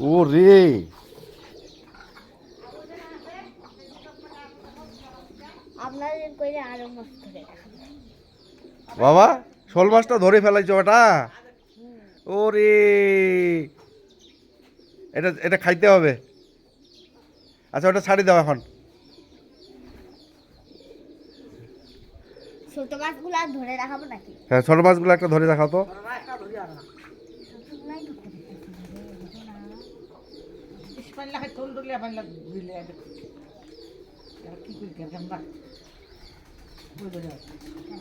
ও রে আপনাদের কইলে আরো মাছ ধরে বাবা, শোল মাছটা ধরে ফেলাইছো ওটা। ও রে, এটা এটা খাইতে হবে। আচ্ছা, ওটা ছাড়ি দাও এখন। ছোট মাছগুলো আর ধরে রাখাবো নাকি? হ্যাঁ, ছোট মাছগুলো একটা ধরে রাখাও তো। ছোটগুলাই ধরতে পারতেছি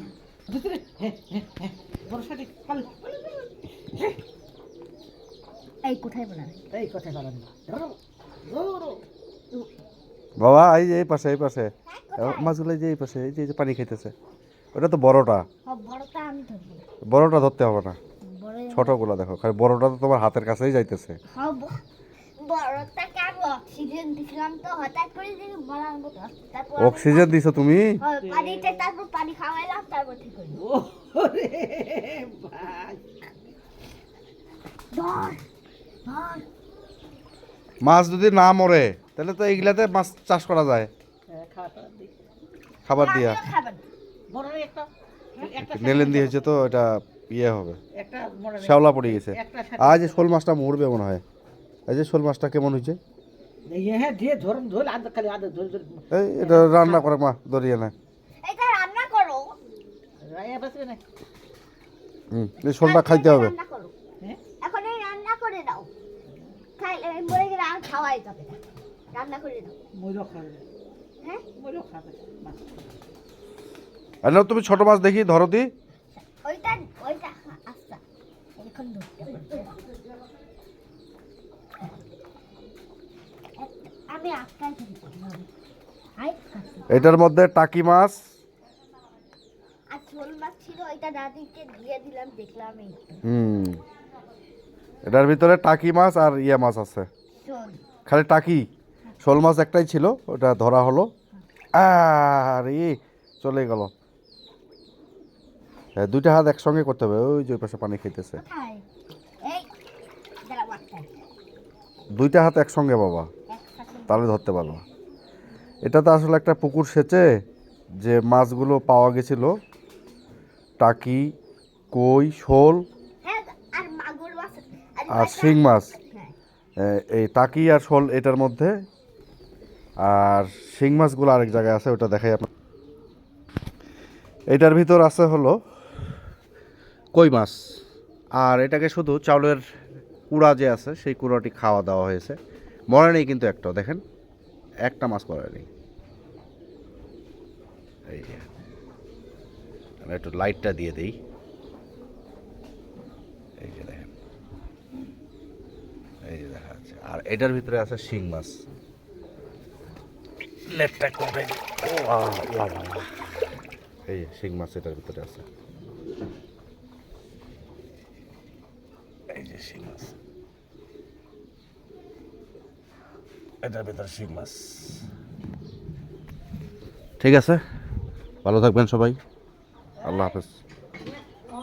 না। এই কোথায় বলা বাবা, এই যে এই পাশে এই পাশে মাছগুলো, এই যে এই পাশে, এই যে পানি খাইতেছে। ওটা তো বড়টা। বড়টা আমি ধরবো। বড়টা ধরতে হবে না, বড় ছোটগুলো দেখো। খালি বড়টা তো তোমার হাতের কাছেই যাইতেছে। বড়টা কেন অক্সিজেন দিছিলাম তো হঠাৎ করে দেখি বড় আনবো তো। তারপর অক্সিজেন দিছো তুমি? পানিতে তারপর পানি খাওয়াইলাম তারপর ঠিক হইল। ধর ধর মাছ যদি না মরে তাহলে তো এইগুলাতে মাছ চাষ করা যায় খাবার দিয়া। খাবেন নেলেন দিয়েছে তো এটা ইয়ে হবে, শ্যাওলা পড়ে গেছে। আজ এই শোল মাছটা মরবে মনে হয়। এই যে শোল মাছটা কেমন হয়েছে, এই এটা রান্না করে মা, ধরিয়ে না। এটা রান্না করো। এই শোলটা খাইতে হবে। রান্না করো এখন এই রান্না করে দাও। খাইলে মরে গেলে আর খাওয়াই যাবে না। রান্না করে দাও। হ্যাঁ আর না, তুমি ছোট মাছ দেখি ধরো দি। ওইটা ওইটা আচ্ছা এখন ধরতে পারছি না। আমি আটকাই ধরি এটার মধ্যে টাকি মাছ, আর ঝোল মাছ ছিল ওইটা দাদিকে দিয়ে দিলাম দেখলাম এই এটার ভিতরে টাকি মাছ আর ইয়া মাছ আছে। শোন খালি টাকি, শোল মাছ একটাই ছিল, ওটা ধরা হলো। আর চলে গেল। হ্যাঁ, দুইটা হাত একসঙ্গে করতে হবে। ওই যে ওই পাশে পানি খাইতেছে। কোথায় এই দাঁড়া বাচ্চা দুইটা হাত একসঙ্গে বাবা, একসাথে তাহলে ধরতে পারবো। এটা তো আসলে একটা পুকুর সেচে যে মাছগুলো পাওয়া গেছিল, টাকি, কই, শোল হ্যাঁ আর মাগুর মাছ আর শিং মাছ। হ্যাঁ এই টাকি আর শোল এটার মধ্যে, আর শিং মাছগুলো আরেক জায়গায় আছে, ওটা দেখাই আপনার। এটার ভিতর আছে হলো কই মাছ, আর এটাকে শুধু চাউলের কুড়া যে আছে সেই কুড়াটি খাওয়া দাওয়া হয়েছে। মরে নেই কিন্তু একটাও, দেখেন একটা মাছ মরে নেই। এই যে আমি একটু লাইটটা দিয়ে দিই। এই যে দেখেন, এই যে দেখা যাচ্ছে। আর এটার ভিতরে আছে শিং মাছ। নেটটা কোথায়? এই যে শিং মাছ এটার ভিতরে আছে। এই যে শিং মাছ, এটার ভিতরে শিং মাছ। ঠিক আছে, ভালো থাকবেন সবাই। আল্লাহ হাফেজ।